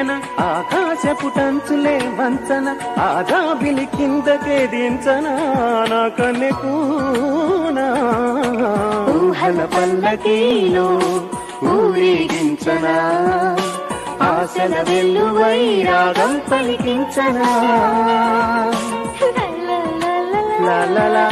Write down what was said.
తెలియన ఆకాశపు టంచులే వంచన ఆజాబిలి కిందకే దించనా నా కన్నె కూనా ఊహల పల్లకీలో ఊరేగించనా ఆశల వెల్లువై రాగం పలికించనా లా లా లా